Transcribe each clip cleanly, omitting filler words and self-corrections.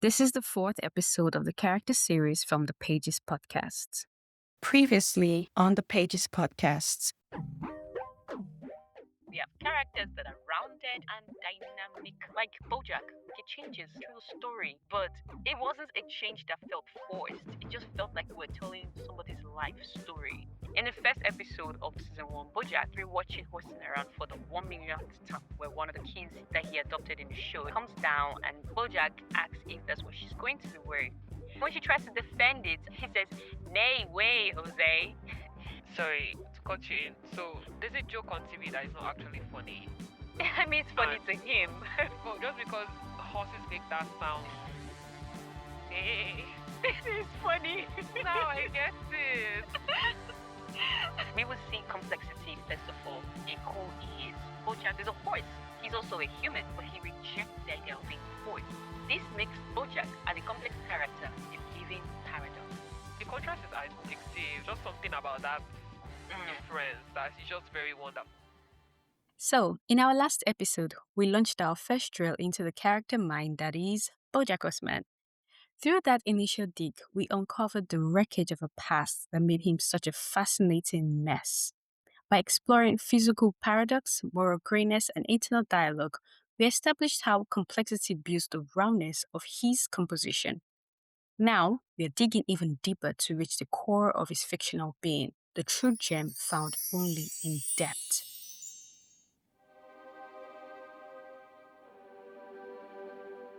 This is the fourth episode of the character series from the Pages podcast. Previously on the Pages podcasts. We have characters that are rounded and dynamic, like BoJack. He changes through the story, but it wasn't a change that felt forced. It just felt like we were telling somebody's life story. In the first episode of season 1, BoJack, rewatching Horseman around for the 1 millionth time, where one of the kids that he adopted in the show comes down and BoJack asks if that's what she's going to be wearing. When she tries to defend it, he says, "Nay, way, Jose." Sorry to cut you in. So there's a joke on TV that is not actually funny. I mean, it's funny to him. But just because horses make that sound. Hey. This is funny. Now I get it. We will see complexity first of all in who he is. BoJack is a horse. He's also a human, but he rejects the idea of being a horse. This makes BoJack as a complex character a living paradox. The contrast is addictive. Just something about that difference that is just very wonderful. So, in our last episode, we launched our first drill into the character mind that is BoJack Horseman. Through that initial dig, we uncovered the wreckage of a past that made him such a fascinating mess. By exploring physical paradox, moral grayness, and internal dialogue, we established how complexity builds the roundness of his composition. Now, we are digging even deeper to reach the core of his fictional being, the true gem found only in depth.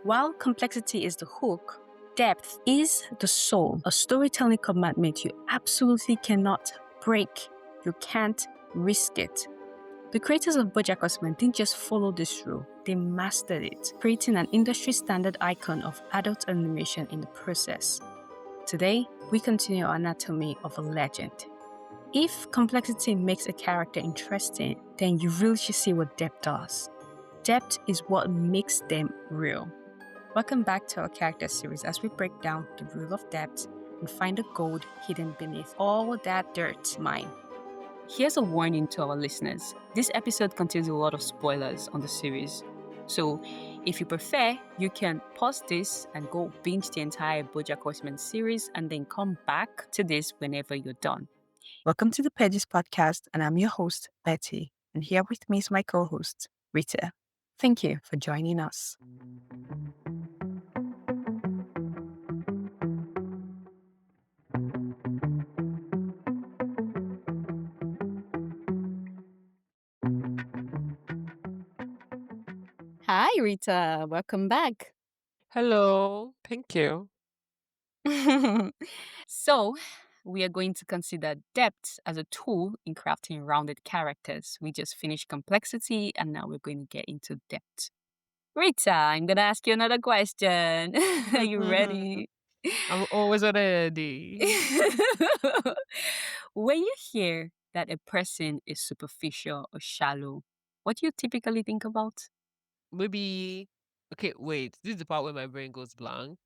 While complexity is the hook, depth is the soul, a storytelling commandment you absolutely cannot break. You can't risk it. The creators of BoJack Horseman didn't just follow this rule, they mastered it, creating an industry-standard icon of adult animation in the process. Today, we continue our anatomy of a legend. If complexity makes a character interesting, then you really should see what depth does. Depth is what makes them real. Welcome back to our character series as we break down the rule of depth and find the gold hidden beneath all that dirt mine. Here's a warning to our listeners. This episode contains a lot of spoilers on the series. So, if you prefer, you can pause this and go binge the entire BoJack Horseman series and then come back to this whenever you're done. Welcome to the Pages podcast, and I'm your host, Betty. And here with me is my co-host, Rita. Thank you for joining us. Hi, Rita. Welcome back. Hello. Thank you. So, we are going to consider depth as a tool in crafting rounded characters. We just finished complexity and now we're going to get into depth. Rita, I'm going to ask you another question. Are you ready? I'm always ready. When you hear that a person is superficial or shallow, what do you typically think about? Maybe. Okay, wait. This is the part where my brain goes blank.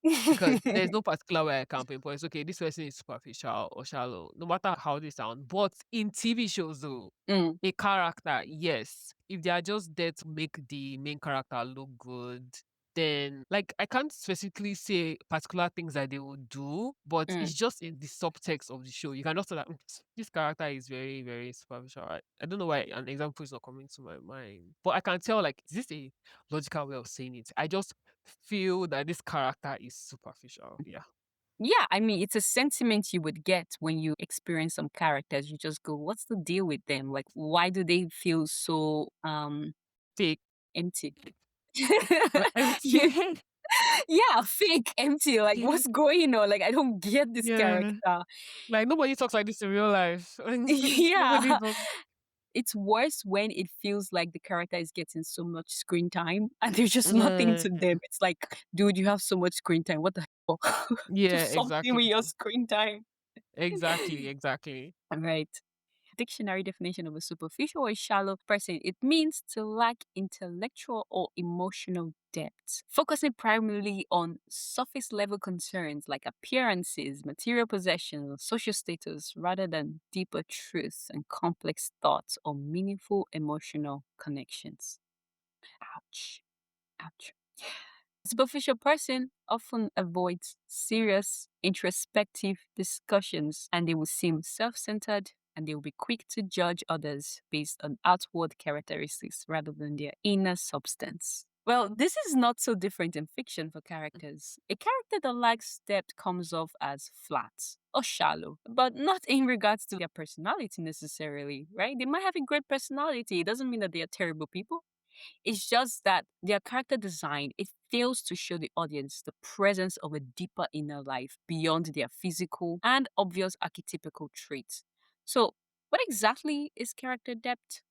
Because there's no particular way I can pinpoint. It's okay, this person is superficial or shallow, no matter how they sound. But in TV shows, though, Mm, a character, yes, if they are just there to make the main character look good, then like I can't specifically say particular things that they will do, but mm. it's just in the subtext of the show. You can just say that this character is very, very superficial. I don't know why an example is not coming to my mind, but I can tell like is this a logical way of saying it? I just feel that this character is superficial. Yeah. Yeah, I mean, it's a sentiment you would get when you experience some characters. You just go, what's the deal with them? Like, why do they feel so Fake. empty? Empty. Yeah, fake, empty. Like, what's going on? Like, I don't get this Yeah. character. Like nobody talks like this in real life. Yeah. Nobody does. It's worse when it feels like the character is getting so much screen time and there's just nothing Yeah. to them. It's like, dude, you have so much screen time. What the hell? Do Yeah, something with exactly. your screen time. Exactly. All right. Dictionary definition of a superficial or shallow person. It means to lack intellectual or emotional depth, focusing primarily on surface level concerns like appearances, material possessions, social status, rather than deeper truths and complex thoughts or meaningful emotional connections. Ouch. Ouch. Superficial person often avoids serious, introspective discussions, and they will seem self-centered, and they will be quick to judge others based on outward characteristics rather than their inner substance. Well, this is not so different in fiction for characters. A character that lacks depth comes off as flat or shallow, but not in regards to their personality necessarily, right? They might have a great personality. It doesn't mean that they are terrible people. It's just that their character design, it fails to show the audience the presence of a deeper inner life beyond their physical and obvious archetypical traits. So, what exactly is character depth?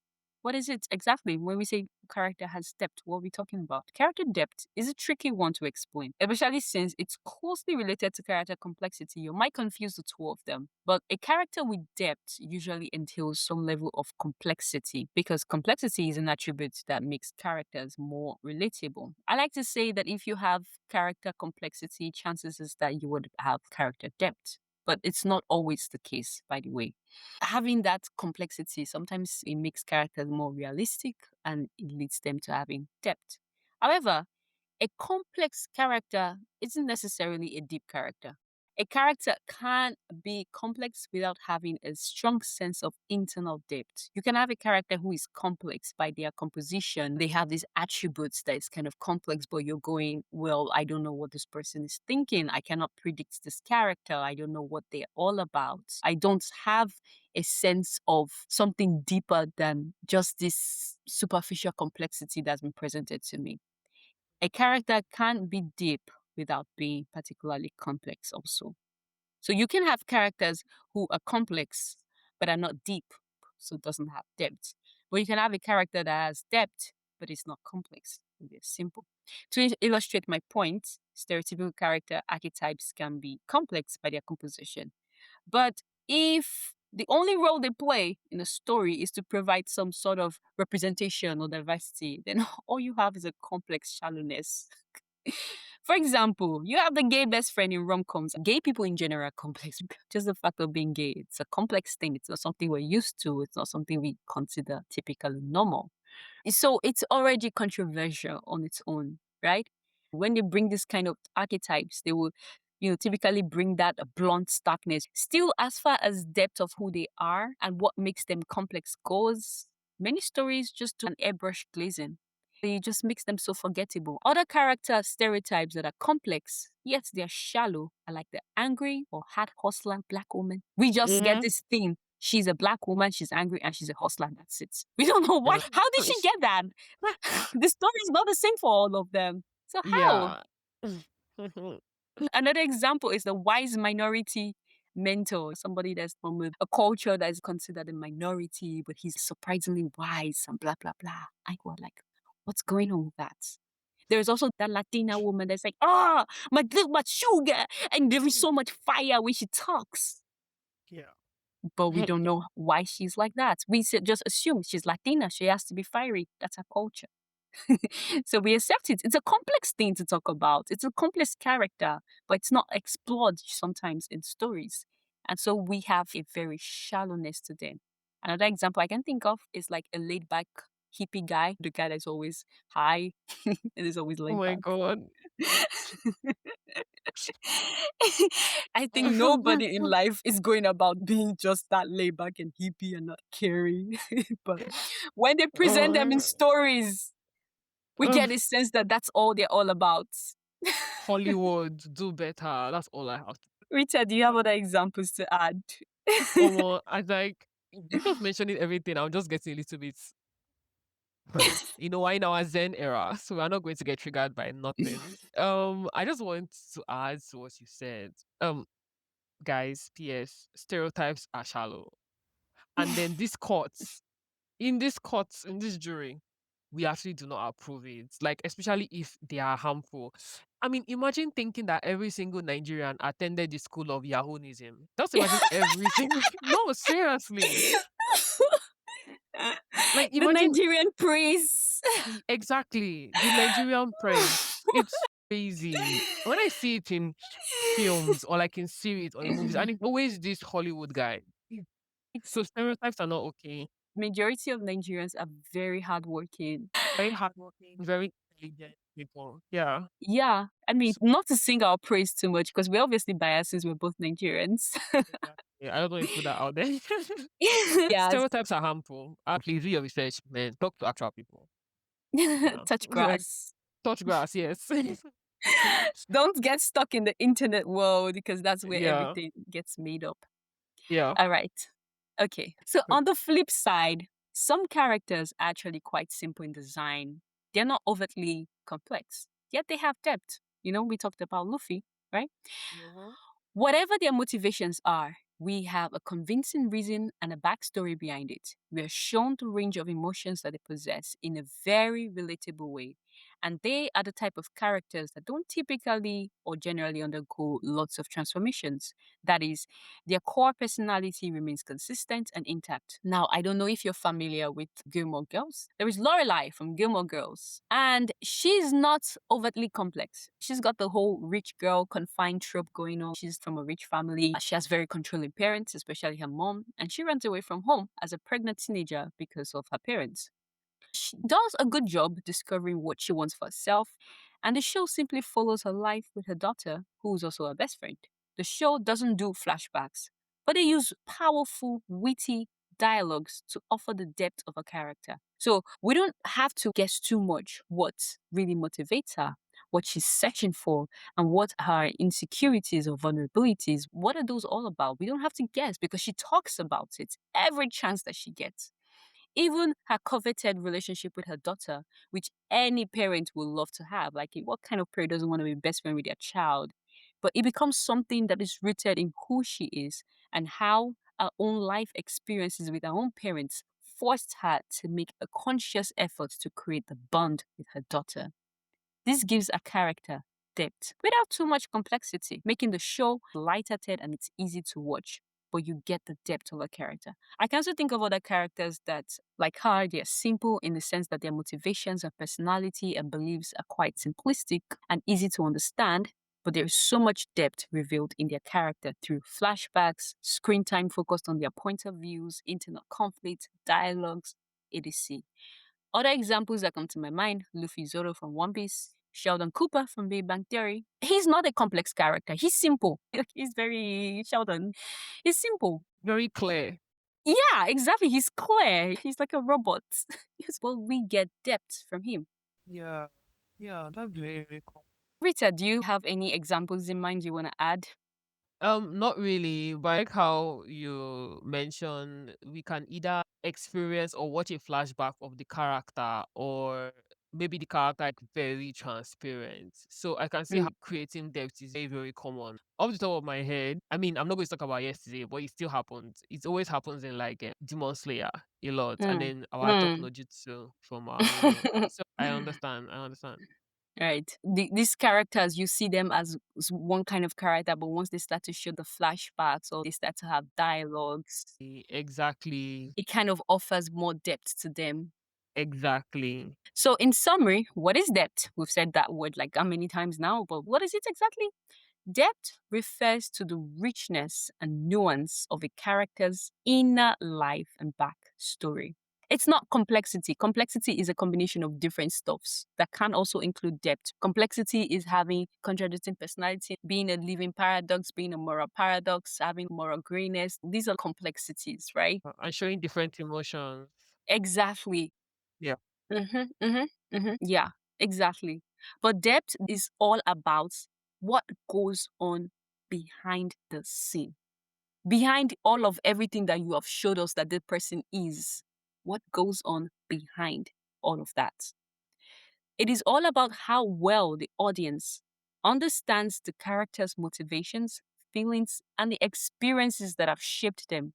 What is it exactly when we say character has depth? What are we talking about? Character depth is a tricky one to explain, especially since it's closely related to character complexity. You might confuse the two of them, but a character with depth usually entails some level of complexity because complexity is an attribute that makes characters more relatable. I like to say that if you have character complexity, chances is that you would have character depth. But it's not always the case, by the way. Having that complexity, sometimes it makes characters more realistic and it leads them to having depth. However, a complex character isn't necessarily a deep character. A character can be complex without having a strong sense of internal depth. You can have a character who is complex by their composition. They have these attributes that is kind of complex, but you're going, well, I don't know what this person is thinking. I cannot predict this character. I don't know what they're all about. I don't have a sense of something deeper than just this superficial complexity that's been presented to me. A character can't be deep without being particularly complex also. So you can have characters who are complex but are not deep, so it doesn't have depth. But you can have a character that has depth but it's not complex. It's simple. To illustrate my point, stereotypical character archetypes can be complex by their composition. But if the only role they play in a story is to provide some sort of representation or diversity, then all you have is a complex shallowness. For example, you have the gay best friend in rom-coms. Gay people in general are complex. Just the fact of being gay, it's a complex thing. It's not something we're used to. It's not something we consider typically normal. So it's already controversial on its own, right? When they bring this kind of archetypes, they will, typically bring that blunt starkness. Still, as far as depth of who they are and what makes them complex goes, many stories just do an airbrush glazing. It just makes them so forgettable. Other character stereotypes that are complex, yet they're shallow, are like the angry or hard hustler black woman. We just get this theme. She's a black woman, she's angry, and she's a hustler. That's it. We don't know why. How did she get that? The story is not the same for all of them. So how? Yeah. Another example is the wise minority mentor, somebody that's from a culture that is considered a minority, but he's surprisingly wise and blah, blah, blah. I go like, what's going on with that? There's also that Latina woman that's like, my sugar. And there is so much fire when she talks. Yeah. But we don't know why she's like that. We just assume she's Latina. She has to be fiery. That's her culture. So we accept it. It's a complex thing to talk about. It's a complex character, but it's not explored sometimes in stories. And so we have a very shallowness to them. Another example I can think of is like a laid back hippie guy, the guy that's always high and is always Oh laid my back. god. I think nobody in life is going about being just that laid back and hippie and not caring. But when they present them in stories, we get a sense that that's all they're all about. Hollywood, do better. That's all I have to. Rita, do you have other examples to add? I like you just mentioning everything. I'm just getting a little bit, why in our Zen era, so we're not going to get triggered by nothing. I just want to add to what you said. Guys, PS, stereotypes are shallow, and then in this jury, we actually do not approve it. Like, especially if they are harmful. I mean, imagine thinking that every single Nigerian attended the school of Yahooism. Just imagine every single. No, seriously. Like, The imagine Nigerian praise. exactly the Nigerian press. It's crazy. When I see it in films or like in series or in movies, and it's always this Hollywood guy. So stereotypes are not okay. Majority of Nigerians are very hardworking. Very hardworking, very intelligent. people. Yeah. Yeah. I mean, So, not to sing our praise too much because we're obviously biased since we're both Nigerians. exactly. I don't know if you put that out there. Yeah. Stereotypes are harmful. Please do your research, man. Talk to actual people. Yeah. Touch Like grass. touch grass, yes. Don't get stuck in the internet world because that's where Yeah. everything gets made up. Yeah. All right. Okay. So on the flip side, some characters are actually quite simple in design. They're not overtly complex, yet they have depth. We talked about Luffy, right? Mhm. Whatever their motivations are, we have a convincing reason and a backstory behind it. We are shown the range of emotions that they possess in a very relatable way. And they are the type of characters that don't typically or generally undergo lots of transformations. That is, their core personality remains consistent and intact. Now, I don't know if you're familiar with Gilmore Girls. There is Lorelai from Gilmore Girls, and she's not overtly complex. She's got the whole rich girl confined trope going on. She's from a rich family. She has very controlling parents, especially her mom, and she runs away from home as a pregnant teenager because of her parents. She does a good job discovering what she wants for herself, and the show simply follows her life with her daughter, who is also her best friend. The show doesn't do flashbacks, but they use powerful, witty dialogues to offer the depth of a character. So we don't have to guess too much what really motivates her, what she's searching for, and what her insecurities or vulnerabilities, what are those all about? We don't have to guess because she talks about it every chance that she gets. Even her coveted relationship with her daughter, which any parent would love to have. Like, what kind of parent doesn't want to be best friend with their child? But it becomes something that is rooted in who she is and how her own life experiences with her own parents forced her to make a conscious effort to create the bond with her daughter. This gives a character depth without too much complexity, making the show lighthearted and it's easy to watch, but you get the depth of a character. I can also think of other characters that, like her, they're simple in the sense that their motivations and personality and beliefs are quite simplistic and easy to understand, but there is so much depth revealed in their character through flashbacks, screen time focused on their point of views, internal conflict, dialogues, etc. Other examples that come to my mind, Luffy Zoro from One Piece, Sheldon Cooper from Big Bang Theory. He's not a complex character. He's simple. He's very Sheldon. He's simple. Very clear. Yeah, exactly. He's clear. He's like a robot. Yes, but we get depth from him. Yeah. Yeah, that's very, very cool. Rita, do you have any examples in mind you want to add? Not really, but I like how you mentioned we can either experience or watch a flashback of the character, or maybe the character is very transparent. So I can see how Mm. creating depth is very, very common. Off the top of my head, I mean, I'm not going to talk about yesterday, but it still happens. It always happens in like Demon Slayer a lot, and Mm. then our top Mm. no jutsu from our. So I understand. I understand. Right. These characters, you see them as one kind of character, but once they start to show the flashbacks or they start to have dialogues, Exactly. it kind of offers more depth to them. Exactly. So, in summary, what is depth? We've said that word like how many times now, but what is it exactly? Depth refers to the richness and nuance of a character's inner life and backstory. It's not complexity. Complexity is a combination of different stuffs that can also include depth. Complexity is having contradicting personality, being a living paradox, being a moral paradox, having moral grayness. These are complexities, right? And showing different emotions. Exactly. Yeah. Yeah, exactly. But depth is all about what goes on behind the scene, behind all of everything that you have showed us that the person is. What goes on behind all of that? It is all about how well the audience understands the character's motivations, feelings, and the experiences that have shaped them.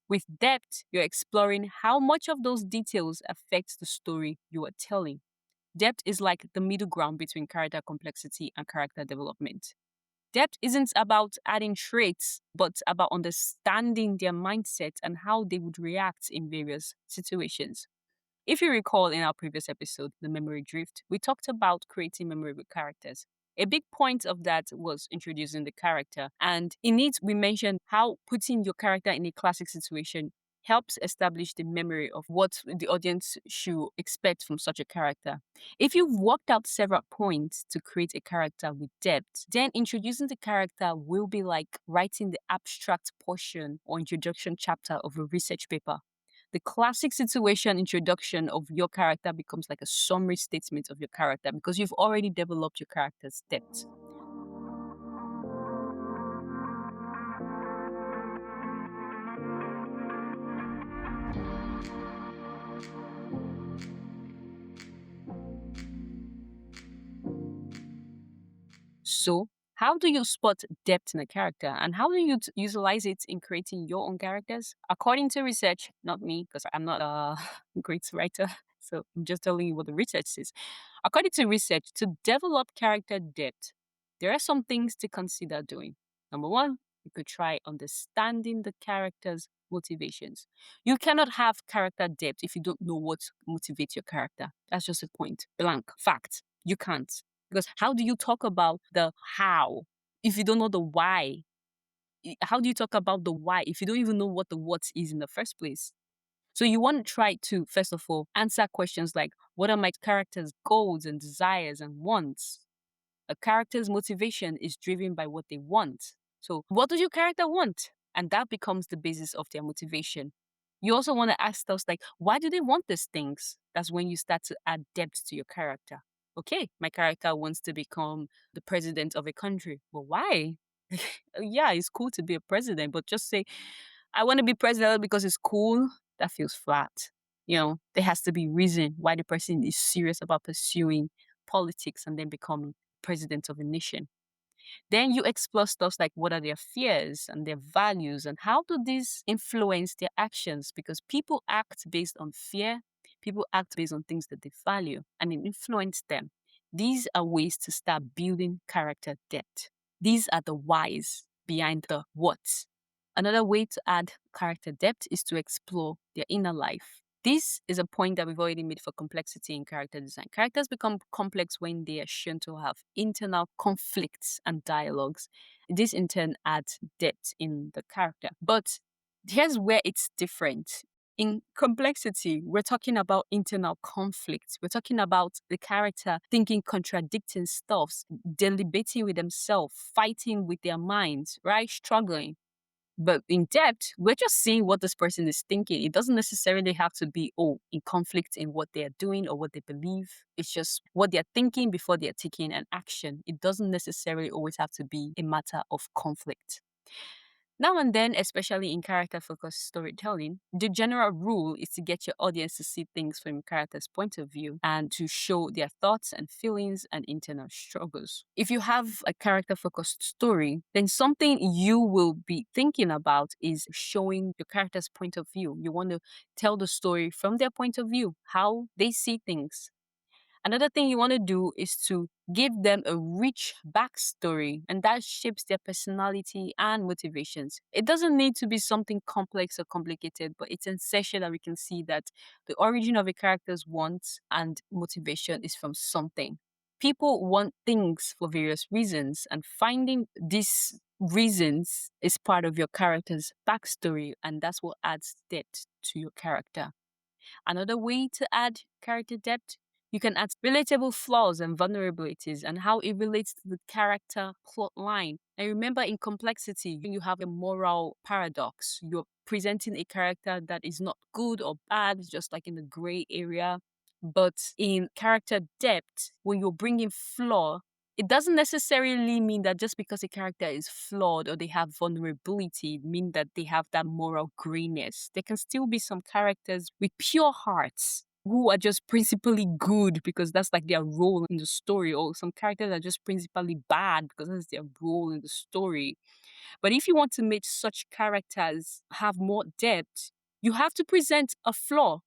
With depth, you're exploring how much of those details affect the story you are telling. Depth is like the middle ground between character complexity and character development. Depth isn't about adding traits, but about understanding their mindset and how they would react in various situations. If you recall in our previous episode, The Memory Drift, we talked about creating memorable characters. A big point of that was introducing the character. And in it, we mentioned how putting your character in a classic situation helps establish the memory of what the audience should expect from such a character. If you've worked out several points to create a character with depth, then introducing the character will be like writing the abstract portion or introduction chapter of a research paper. The classic situation introduction of your character becomes like a summary statement of your character because you've already developed your character's depth. So, how do you spot depth in a character and how do you utilize it in creating your own characters? According to research, not me, because I'm not a great writer, so I'm just telling you what the research says. According to research, to develop character depth, there are some things to consider doing. Number one, you could try understanding the character's motivations. You cannot have character depth if you don't know what motivates your character. That's just a point. Blank. Fact. You can't. Because how do you talk about the how if you don't know the why? How do you talk about the why if you don't even know what the what is in the first place? So you want to try to, first of all, answer questions like, what are my character's goals and desires and wants? A character's motivation is driven by what they want. So what does your character want? And that becomes the basis of their motivation. You also want to ask those like, why do they want these things? That's when you start to add depth to your character. Okay, my character wants to become the president of a country. But why? Yeah, it's cool to be a president, but just say, I want to be president because it's cool. That feels flat. There has to be reason why the person is serious about pursuing politics and then becoming president of a nation. Then you explore stuff like what are their fears and their values and how do these influence their actions? Because people act based on fear, people act based on things that they value and it influences them. These are ways to start building character depth. These are the whys behind the whats. Another way to add character depth is to explore their inner life. This is a point that we've already made for complexity in character design. Characters become complex when they are shown to have internal conflicts and dialogues. This in turn adds depth in the character. But here's where it's different. In complexity, we're talking about internal conflicts. We're talking about the character thinking contradicting stuffs, deliberating with themselves, fighting with their minds, right? Struggling. But in depth, we're just seeing what this person is thinking. It doesn't necessarily have to be, in conflict in what they're doing or what they believe. It's just what they're thinking before they're taking an action. It doesn't necessarily always have to be a matter of conflict. Now and then, especially in character-focused storytelling, the general rule is to get your audience to see things from your character's point of view and to show their thoughts and feelings and internal struggles. If you have a character-focused story, then something you will be thinking about is showing your character's point of view. You want to tell the story from their point of view, how they see things. Another thing you want to do is to give them a rich backstory, and that shapes their personality and motivations. It doesn't need to be something complex or complicated, but it's essential that we can see that the origin of a character's wants and motivation is from something. People want things for various reasons, and finding these reasons is part of your character's backstory, and that's what adds depth to your character. Another way to add character depth, you can add relatable flaws and vulnerabilities and how it relates to the character plot line. And remember, in complexity, you have a moral paradox. You're presenting a character that is not good or bad, just like in the gray area. But in character depth, when you're bringing flaw, it doesn't necessarily mean that just because a character is flawed or they have vulnerability, mean that they have that moral grayness. There can still be some characters with pure hearts who are just principally good because that's like their role in the story, or some characters are just principally bad because that's their role in the story. But if you want to make such characters have more depth, you have to present a flaw.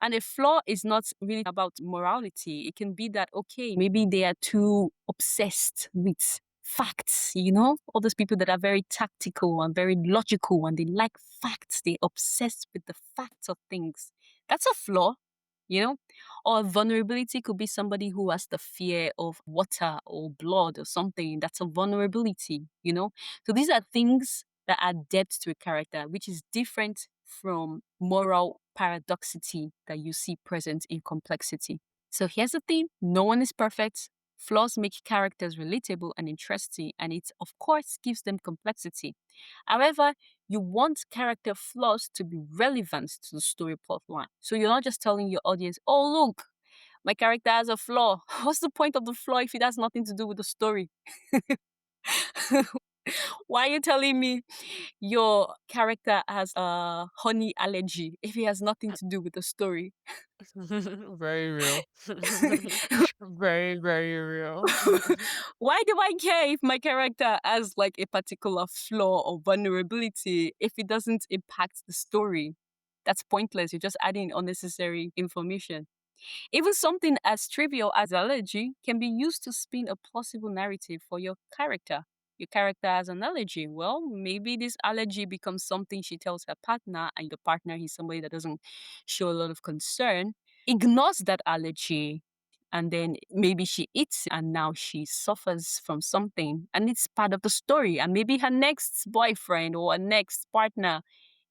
And a flaw is not really about morality. It can be that, okay, maybe they are too obsessed with facts, all those people that are very tactical and very logical and they like facts. They're obsessed with the facts of things. That's a flaw. Or vulnerability could be somebody who has the fear of water or blood or something. That's a vulnerability. So these are things that add depth to a character, which is different from moral paradoxity that you see present in complexity. So here's the thing, no one is perfect. Flaws make characters relatable and interesting, and it, of course, gives them complexity. However, you want character flaws to be relevant to the story plot line. So you're not just telling your audience, oh, look, my character has a flaw. What's the point of the flaw if it has nothing to do with the story? Why are you telling me your character has a honey allergy if it has nothing to do with the story? Very real. Very, very real. Why do I care if my character has like a particular flaw or vulnerability if it doesn't impact the story? That's pointless. You're just adding unnecessary information. Even something as trivial as allergy can be used to spin a plausible narrative for your character. Your character has an allergy. Well, maybe this allergy becomes something she tells her partner, and the partner is somebody that doesn't show a lot of concern, ignores that allergy, and then maybe she eats it, and now she suffers from something, and it's part of the story. And maybe her next boyfriend or her next partner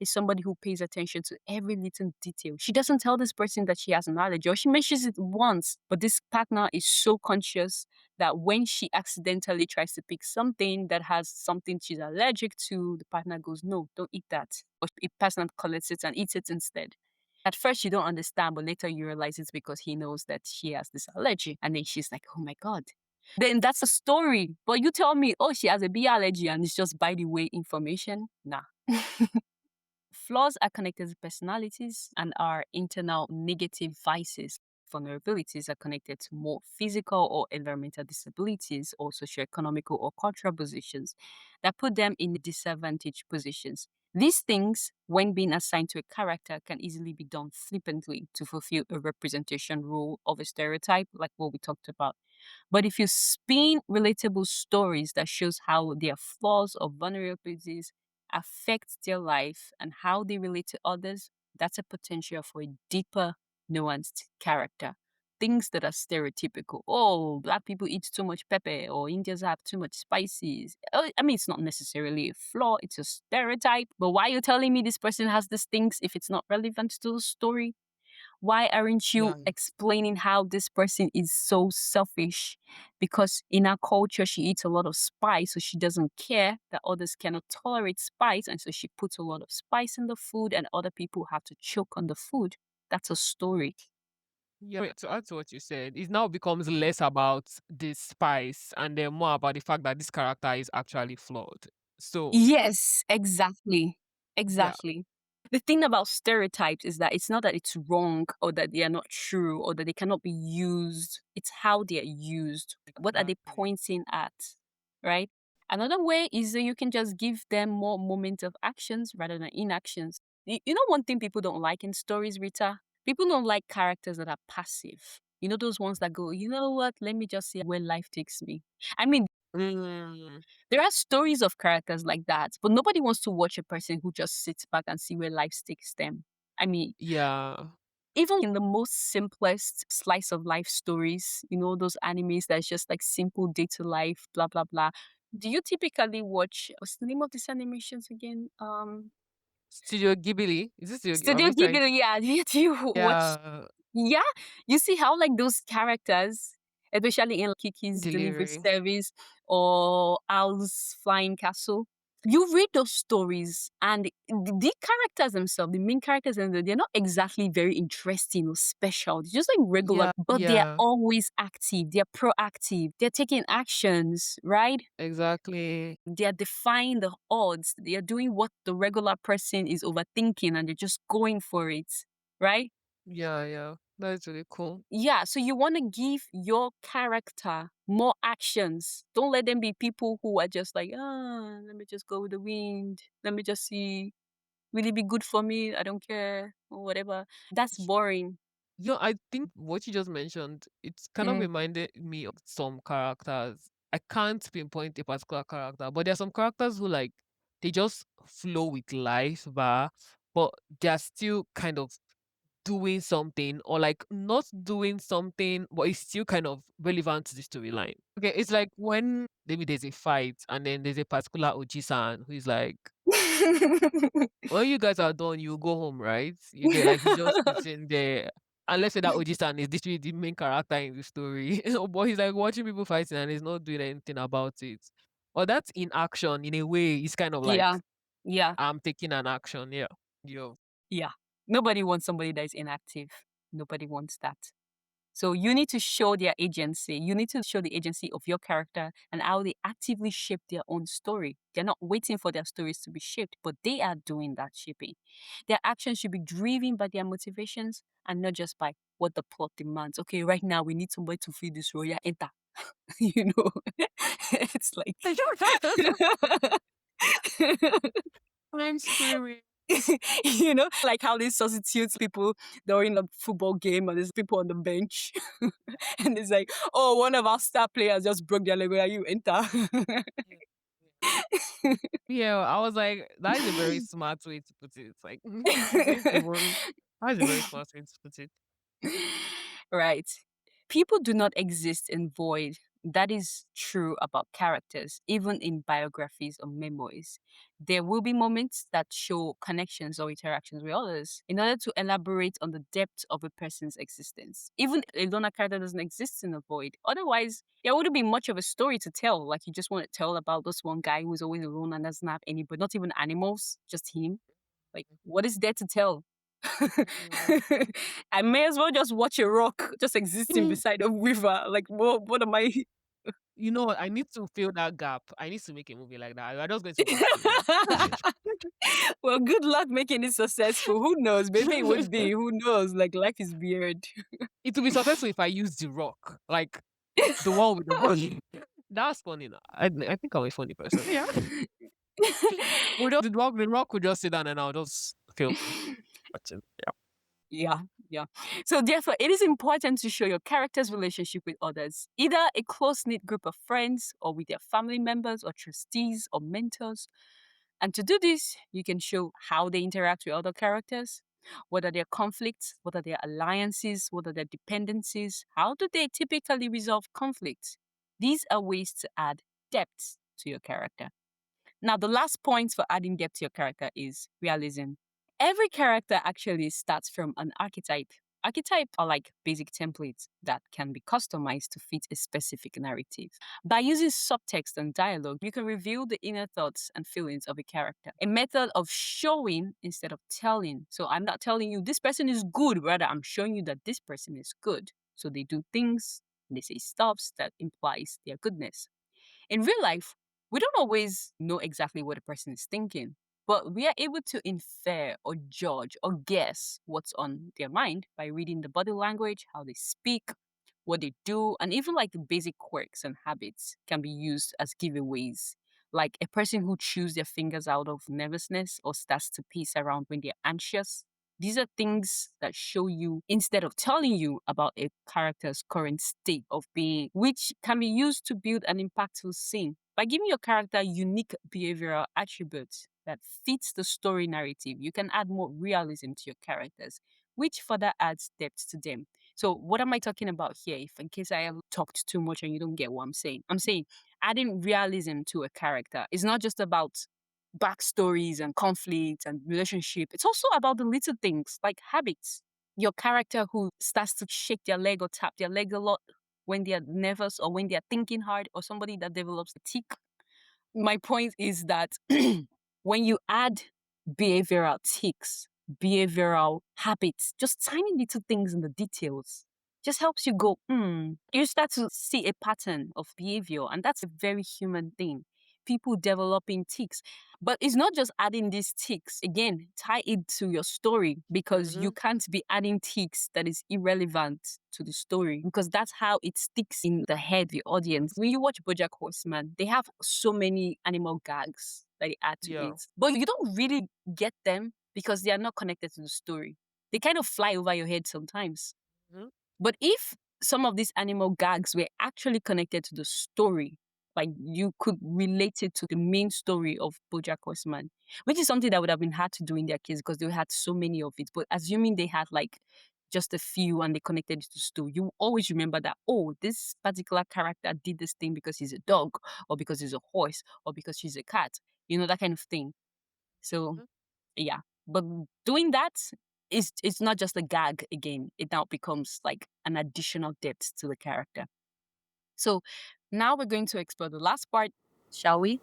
is somebody who pays attention to every little detail. She doesn't tell this person that she has an allergy, or she mentions it once, but this partner is so conscious that when she accidentally tries to pick something that has something she's allergic to, the partner goes, no, don't eat that. Or the person collects it and eats it instead. At first, you don't understand, but later you realize it's because he knows that she has this allergy. And then she's like, oh my God. Then that's a story. But you tell me, oh, she has a bee allergy and it's just by the way information. Nah. Flaws are connected to personalities and are internal negative vices. Vulnerabilities are connected to more physical or environmental disabilities or socioeconomical or cultural positions that put them in disadvantaged positions. These things, when being assigned to a character, can easily be done flippantly to fulfill a representation role of a stereotype, like what we talked about. But if you spin relatable stories that shows how their flaws or vulnerabilities affect their life and how they relate to others, that's a potential for a deeper, nuanced character. Things that are stereotypical. Oh, black people eat too much pepper, or Indians have too much spices. I mean, it's not necessarily a flaw, it's a stereotype. But why are you telling me this person has these things if it's not relevant to the story? Why aren't you Yeah. explaining how this person is so selfish? Because in our culture, she eats a lot of spice, so she doesn't care that others cannot tolerate spice. And so she puts a lot of spice in the food, and other people have to choke on the food. That's a story. Yeah, to add to what you said, it now becomes less about the spice and then more about the fact that this character is actually flawed. So, Yes, exactly. yeah, Exactly. The thing about stereotypes is that it's not that it's wrong or that they are not true or that they cannot be used. It's how they are used. What are they exactly. pointing at? Right? Another way is that you can just give them more moments of actions rather than inactions. You know, one thing people don't like in stories, Rita? People don't like characters that are passive. You know, those ones that go, you know what? Let me just see where life takes me. I mean, Mm, there are stories of characters like that, but nobody wants to watch a person who just sits back and see where life takes them. I mean, yeah, even in the most simplest slice of life stories, you know, those animes that's just like simple day to life, blah blah blah. Do you typically watch what's the name of these animations again? Studio Ghibli. Is this Studio? Are Studio we trying? Ghibli, yeah. Do you watch? Yeah, Yeah, you see how like those characters, especially in Kiki's Delivery delivery. Service or Al's Flying Castle, you read those stories and the characters themselves, the main characters, and they're not exactly very interesting or special. They're just like regular, Yeah, but they're yeah, always active. They're proactive. They're taking actions, right? exactly. They are defying the odds. They are doing what the regular person is overthinking and they're just going for it, right? Yeah, yeah. That's really cool. Yeah, so you want to give your character more actions. Don't let them be people who are just like, ah, let me just go with the wind. Let me just see. Will it be good for me? I don't care or whatever. That's boring. I think what you just mentioned, it's kind of Mm. reminded me of some characters. I can't pinpoint a particular character, but there are some characters who like they just flow with life, but they're still kind of doing something or like not doing something, but it's still kind of relevant to the storyline. Okay, it's like when maybe there's a fight and then there's a particular Oji-san who is like, when you guys are done, you go home, right? You get like he's just sitting there. And let's say that Oji-san is literally the main character in the story. But he's like watching people fighting and he's not doing anything about it. Or that's in action in a way. It's kind of like Yeah. Yeah. I'm taking an action. Yeah. Yo. Yeah. Nobody wants somebody that is inactive. Nobody wants that. So you need to show their agency. You need to show the agency of your character and how they actively shape their own story. They're not waiting for their stories to be shaped, but they are doing that shaping. Their actions should be driven by their motivations and not just by what the plot demands. Okay, right now we need somebody to fill this role. Yeah, enter. You know, it's like I'm screaming. like how they substitute people during a football game and there's people on the bench. And it's like, oh, one of our star players just broke their leg. Are you enter? Yeah, I was like, that is a very smart way to put it. It's like, you didn't even, that is a very smart way to put it. Right. People do not exist in void. That is true about characters, even in biographies or memoirs. There will be moments that show connections or interactions with others in order to elaborate on the depth of a person's existence. Even a loner character doesn't exist in a void. Otherwise, there wouldn't be much of a story to tell. Like you just want to tell about this one guy who's always alone and doesn't have any, but not even animals, just him. Like, what is there to tell? I may as well just watch a rock just existing beside a river. Like, what am I? You know what? I need to fill that gap. I need to make a movie like that. I'm just going to watch it. Well, good luck making it successful. Who knows? Maybe it would be. Who knows? Like, life is weird. It will be successful if I use the rock, like the one with the body. That's funny. Now. I think I'm a funny person. Yeah. The rock would just sit down and I'll just film watching. Yeah. Yeah, yeah. So therefore, it is important to show your character's relationship with others, either a close-knit group of friends or with their family members or trustees or mentors. And to do this, you can show how they interact with other characters, what are their conflicts, what are their alliances, what are their dependencies, how do they typically resolve conflicts. These are ways to add depth to your character. Now, the last point for adding depth to your character is realism. Every character actually starts from an archetype. Archetypes are like basic templates that can be customized to fit a specific narrative. By using subtext and dialogue, you can reveal the inner thoughts and feelings of a character. A method of showing instead of telling. So I'm not telling you this person is good, rather I'm showing you that this person is good. So they do things, they say stuffs that implies their goodness. In real life, we don't always know exactly what a person is thinking, but we are able to infer or judge or guess what's on their mind by reading the body language, how they speak, what they do, and even like the basic quirks and habits can be used as giveaways. Like a person who chews their fingers out of nervousness or starts to pace around when they're anxious. These are things that show you instead of telling you about a character's current state of being, which can be used to build an impactful scene. By giving your character unique behavioral attributes that fits the story narrative, you can add more realism to your characters, which further adds depth to them. So what am I talking about here? If in case I have talked too much and you don't get what I'm saying adding realism to a character is not just about backstories and conflicts and relationship. It's also about the little things like habits. Your character who starts to shake their leg or tap their leg a lot when they're nervous or when they're thinking hard, or somebody that develops a tic. My point is that when you add behavioral tics, behavioral habits, just tiny little things in the details, just helps you go, you start to see a pattern of behavior. And that's a very human thing. People developing tics. But it's not just adding these tics. Again, tie it to your story because you can't be adding tics that is irrelevant to the story because that's how it sticks in the head of the audience. When you watch BoJack Horseman, they have so many animal gags that they add to it. But you don't really get them because they are not connected to the story. They kind of fly over your head sometimes. But if some of these animal gags were actually connected to the story, Like you could relate it to the main story of BoJack Horseman, which is something that would have been hard to do in their case because they had so many of it. But assuming they had like just a few and they connected it to story, you always remember that, oh, this particular character did this thing because he's a dog or because he's a horse or because she's a cat, that kind of thing. So Mhm. yeah, but doing that is it's not just a gag again. It now becomes like an additional depth to the character. So now we're going to explore the last part, shall we?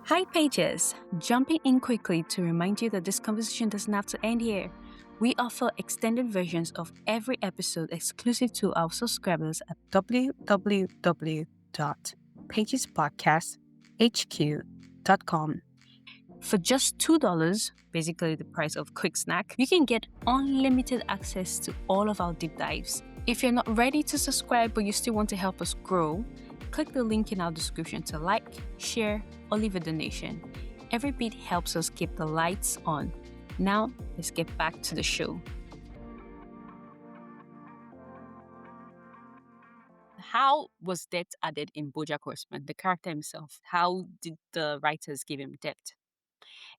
Hi, Pages! Jumping in quickly to remind you that this conversation doesn't have to end here. We offer extended versions of every episode exclusive to our subscribers at www.pagespodcasthq.com. For just $2, basically the price of quick snack, you can get unlimited access to all of our deep dives. If you're not ready to subscribe but you still want to help us grow, click the link in our description to like, share, or leave a donation. Every bit helps us keep the lights on. Now, let's get back to the show. How was depth added in BoJack Horseman, the character himself? How did the writers give him depth?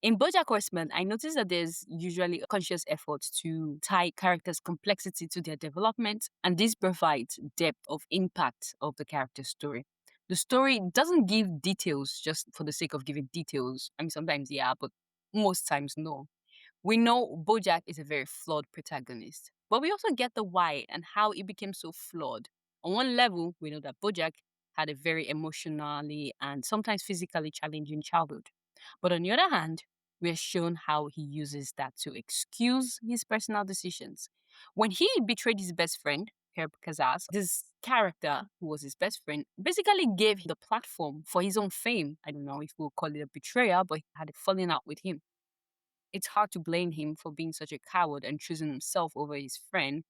In BoJack Horseman, I noticed that there's usually a conscious effort to tie characters' complexity to their development, and this provides depth of impact of the character's story. The story doesn't give details just for the sake of giving details. I mean, sometimes, yeah, but most times, no. We know BoJack is a very flawed protagonist, but we also get the why and how it became so flawed. On one level, we know that BoJack had a very emotionally and sometimes physically challenging childhood. But on the other hand, we are shown how he uses that to excuse his personal decisions. When he betrayed his best friend, Herb Kazaz, this character who was his best friend basically gave the platform for his own fame. I don't know if we'll call it a betrayal, but he had a falling out with him. It's hard to blame him for being such a coward and choosing himself over his friend.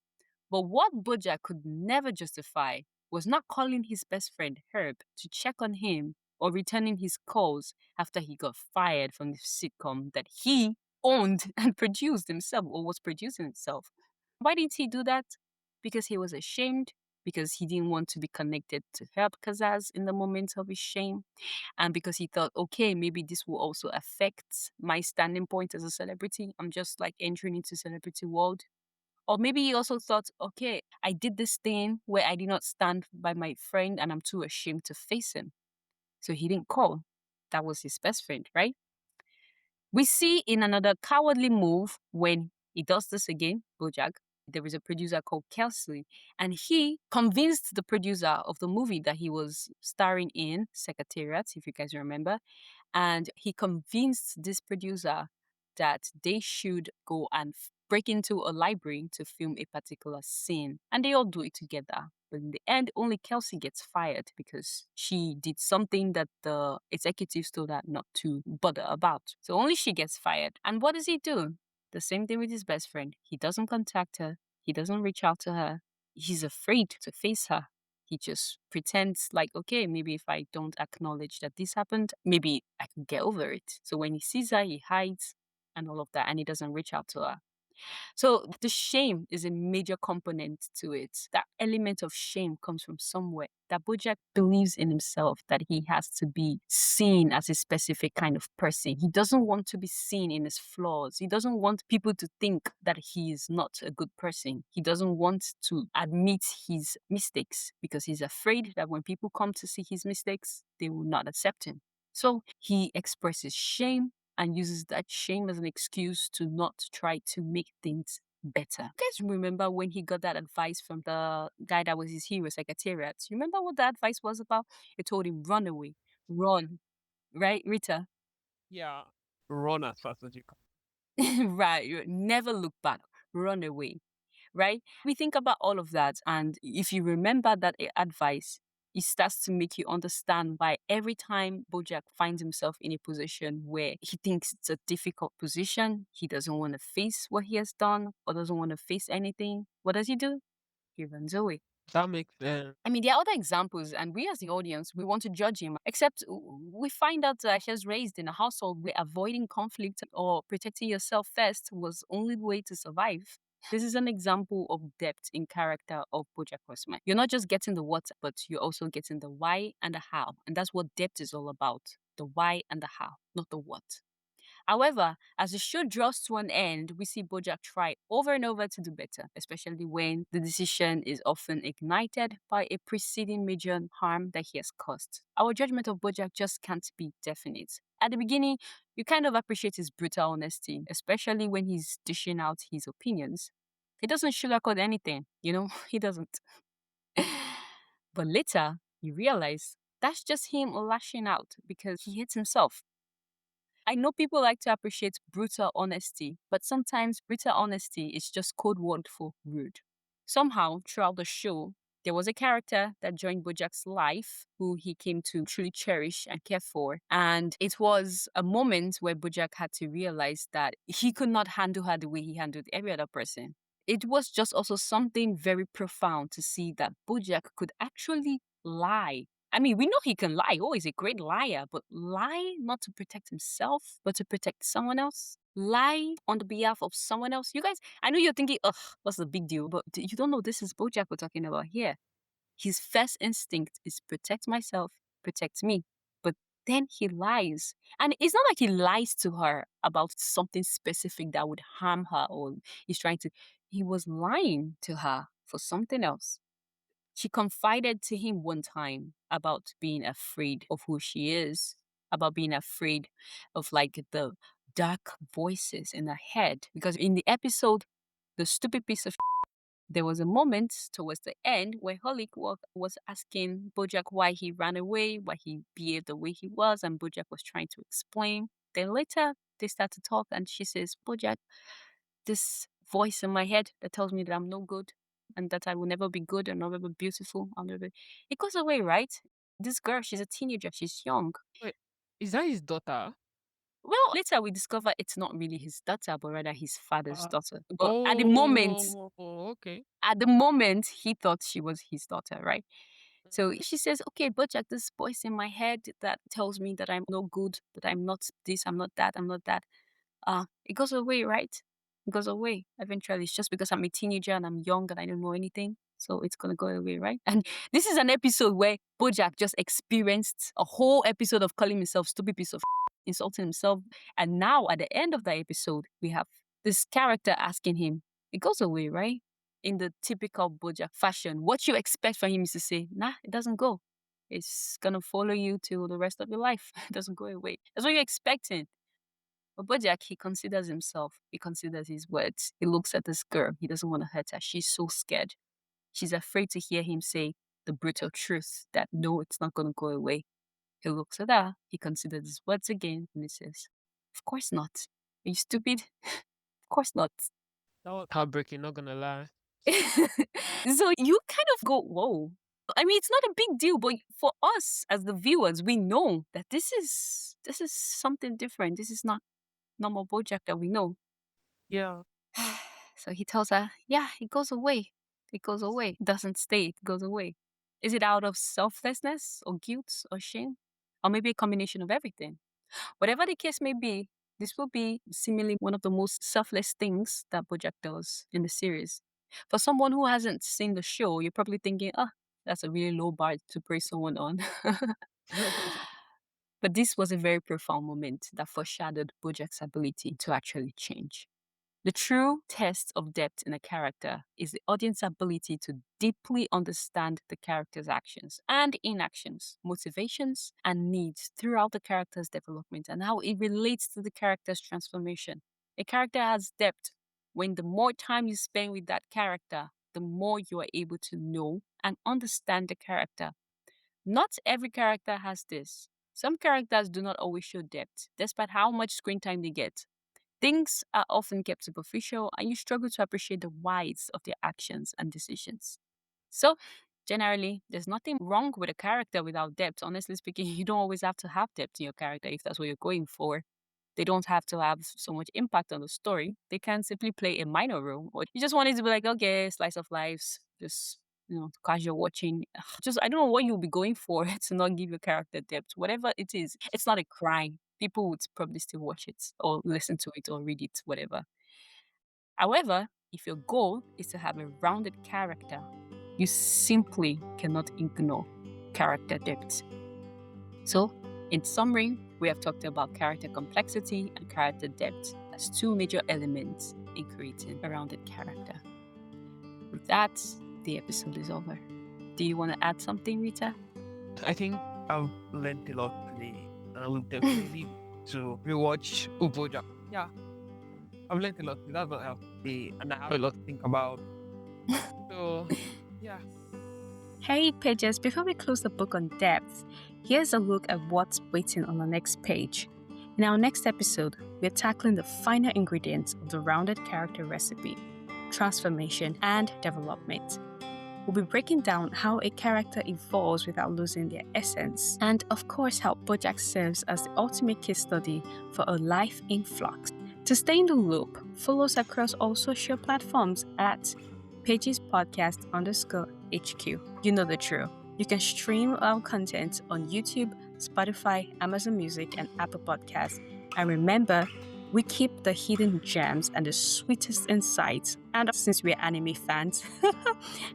But what BoJack could never justify was not calling his best friend Herb to check on him or returning his calls after he got fired from the sitcom that he owned and produced himself or was producing himself. Why did he do that? Because he was ashamed, because he didn't want to be connected to Herb Kazaz in the moment of his shame, and because he thought, okay, maybe this will also affect my standing point as a celebrity. I'm just like entering into celebrity world. Or maybe he also thought, okay, I did this thing where I did not stand by my friend and I'm too ashamed to face him. So he didn't call. That was his best friend, right? We see in another cowardly move when he does this again, BoJack. There is a producer called Kelsey, and he convinced the producer of the movie that he was starring in, Secretariat, if you guys remember, and he convinced this producer that they should go and break into a library to film a particular scene. And they all do it together. But in the end, only Kelsey gets fired because she did something that the executives told her not to bother about. So only she gets fired. And what does he do? The same thing with his best friend. He doesn't contact her. He doesn't reach out to her. He's afraid to face her. He just pretends like, okay, maybe if I don't acknowledge that this happened, maybe I can get over it. So when he sees her, he hides and all of that, and he doesn't reach out to her. So the shame is a major component to it. That element of shame comes from somewhere. That BoJack believes in himself, that he has to be seen as a specific kind of person. He doesn't want to be seen in his flaws. He doesn't want people to think that he is not a good person. He doesn't want to admit his mistakes because he's afraid that when people come to see his mistakes, they will not accept him. So he expresses shame and uses that shame as an excuse to not try to make things better. You guys remember when he got that advice from the guy that was his hero, Secretariat? You remember what that advice was about? It told him, run away, run, right, Rita? Yeah. Run as fast as you can. Right, never look back, run away, right? We think about all of that, and if you remember that advice, it starts to make you understand why every time BoJack finds himself in a position where he thinks it's a difficult position, he doesn't want to face what he has done or doesn't want to face anything, what does he do? He runs away. That makes sense. I mean, there are other examples, and we as the audience, we want to judge him, except we find out that he was raised in a household where avoiding conflict or protecting yourself first was only the way to survive. This is an example of depth in character of BoJack Horseman. You're not just getting the what, but you're also getting the why and the how. And that's what depth is all about. The why and the how, not the what. However, as the show draws to an end, we see BoJack try over and over to do better, especially when the decision is often ignited by a preceding major harm that he has caused. Our judgment of BoJack just can't be definite. At the beginning, you kind of appreciate his brutal honesty, especially when he's dishing out his opinions. He doesn't sugarcoat anything, he doesn't. But later, you realize that's just him lashing out because he hates himself. I know people like to appreciate brutal honesty, but sometimes brutal honesty is just code word for rude. Somehow, throughout the show, there was a character that joined BoJack's life who he came to truly cherish and care for. And it was a moment where BoJack had to realize that he could not handle her the way he handled every other person. It was just also something very profound to see that BoJack could actually lie. I mean, we know he can lie. Oh, he's a great liar. But lie not to protect himself, but to protect someone else. Lie on the behalf of someone else. You guys, I know you're thinking, ugh, what's the big deal? But you don't know this is BoJack we're talking about here. His first instinct is protect myself, protect me. But then he lies. And it's not like he lies to her about something specific that would harm her or he was lying to her for something else. She confided to him one time about being afraid of who she is, about being afraid of the dark voices in her head. Because in the episode, The Stupid Piece of there was a moment towards the end where Holly was asking BoJack why he ran away, why he behaved the way he was, and BoJack was trying to explain. Then later, they start to talk, and she says, BoJack, this voice in my head that tells me that I'm no good and that I will never be good and never be beautiful. It goes away, right? This girl, she's a teenager, she's young. Wait, is that his daughter? Well, later we discover it's not really his daughter, but rather his father's Uh, daughter. But oh, okay. at the moment, he thought she was his daughter, right? So she says, okay, BoJack, this voice in my head that tells me that I'm no good, that I'm not this, I'm not that, I'm not that. It goes away, right? It goes away eventually. It's just because I'm a teenager and I'm young and I don't know anything. So it's going to go away, right? And this is an episode where BoJack just experienced a whole episode of calling himself stupid piece of insulting himself. And now at the end of the episode, we have this character asking him, it goes away, right? In the typical BoJack fashion, what you expect from him is to say, nah, it doesn't go. It's going to follow you till the rest of your life. It doesn't go away. That's what you're expecting. But BoJack, he considers himself. He considers his words. He looks at this girl. He doesn't want to hurt her. She's so scared. She's afraid to hear him say the brutal truth that no, it's not going to go away. He looks at her. He considers his words again. And he says, of course not. Are you stupid? Of course not. That was heartbreaking, not gonna lie. So you kind of go, whoa. I mean, it's not a big deal, but for us as the viewers, we know that this is something different. This is not normal BoJack that we know. Yeah. So he tells her, yeah, it goes away. It goes away. It doesn't stay. It goes away. Is it out of selflessness or guilt or shame? Or maybe a combination of everything? Whatever the case may be, this will be seemingly one of the most selfless things that BoJack does in the series. For someone who hasn't seen the show, you're probably thinking, that's a really low bar to praise someone on. But this was a very profound moment that foreshadowed BoJack's ability to actually change. The true test of depth in a character is the audience's ability to deeply understand the character's actions and inactions, motivations, and needs throughout the character's development and how it relates to the character's transformation. A character has depth when the more time you spend with that character, the more you are able to know and understand the character. Not every character has this. Some characters do not always show depth, despite how much screen time they get. Things are often kept superficial and you struggle to appreciate the whys of their actions and decisions. So, generally, there's nothing wrong with a character without depth. Honestly speaking, you don't always have to have depth in your character if that's what you're going for. They don't have to have so much impact on the story. They can simply play a minor role. Or you just want it to be like, okay, slice of lives, just casual watching. I don't know what you'll be going for to not give your character depth. Whatever it is, it's not a crime. People would probably still watch it or listen to it or read it, whatever. However, If your goal is to have a rounded character, you simply cannot ignore character depth. So, in summary, we have talked about character complexity and character depth as two major elements in creating a rounded character. With that, the episode is over. Do you want to add something, Rita? I think I've learned a lot today, and I will definitely to rewatch BoJack. Yeah, I've learned a lot. That's what I have today, and I have a lot to think about. So, yeah. Hey, pages, before we close the book on depth, here's a look at what's waiting on the next page. In our next episode, we're tackling the final ingredients of the rounded character recipe: transformation and development. We'll be breaking down how a character evolves without losing their essence, and of course, how BoJack serves as the ultimate case study for a life in flux. To stay in the loop, follow us across all social platforms at pagespodcast_HQ. You know the drill. You can stream our content on YouTube, Spotify, Amazon Music, and Apple Podcasts. And remember, we keep the hidden gems and the sweetest insights. And since we're anime fans,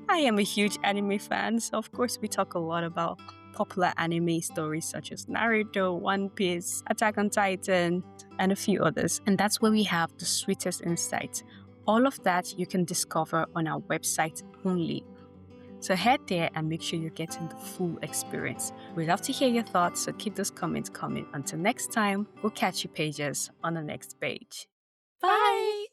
I am a huge anime fan, so of course we talk a lot about popular anime stories such as Naruto, One Piece, Attack on Titan, and a few others. And that's where we have the sweetest insights. All of that you can discover on our website only. So head there and make sure you're getting the full experience. We'd love to hear your thoughts, so keep those comments coming. Until next time, we'll catch you pages on the next page. Bye!